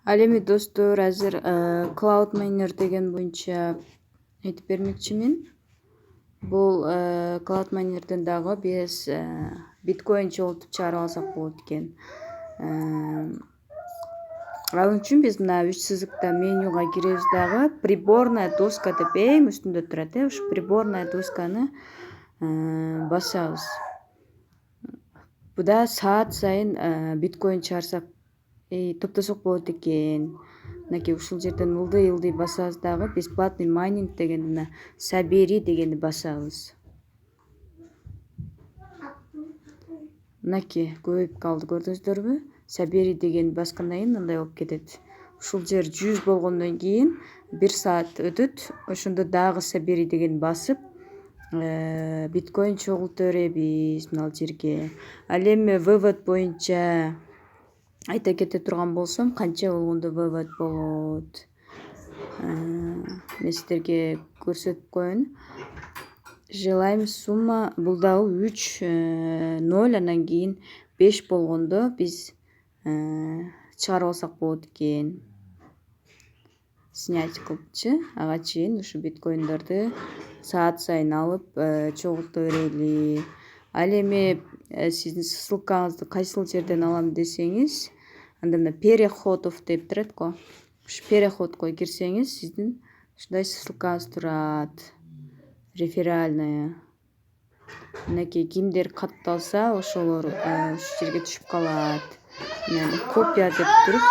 Ал эми достор, азыр Cloud Miner деген боюнча айтып бермекчимин. Бул Cloud Miner'ден дагы биз биткоин чогултуп чыгарып алсак болот экен. Ал үчүн биз мына 3 сызыкта менюга киребиз дагы. Приборная доска деп эң үстүндө турат. Ушу приборная досканы басабыз. Буда саат сайын биткоин чыгарсак топтосок болот экен. Мынакей ушул жерден ылдый басабыз дагы. Бесплатный майнинг дегенди мына собери дегенди басабыз. Мынакей көбөйүп калды, көрдүңүздөрбү? Собери дегенди баскандан кийин мындай болуп кетет. Ушул жер 100 болгондон кийин 1 саат өтөт. Ошондо дагы собери дегенди басып биткоин чогулта беребиз мына жерге. Ал эми вывод боюнча айта кете турган болсом, канча болгондо вывод болот. Мен сиздерге көрсөтүп коеюн. Желаем сумма бул дагы 3,0 анан кийин 5 болгондо биз чыгарып алсак болот экен. Снять кылыпчы. Ага чейин ушу биткоиндорду саат сайын алып чогулта берели. Ал эми сиздин ссылкаңызды кайсыл жерден алам десеңиз, анда мына переходов деп турат го. Ушу переходко кирсеңиз, сиздин ушундай ссылкаңыз турат. Реферальная. Мынакей кимдер катталса, ошолор ушул жерге түшүп калат. Копия деп туруп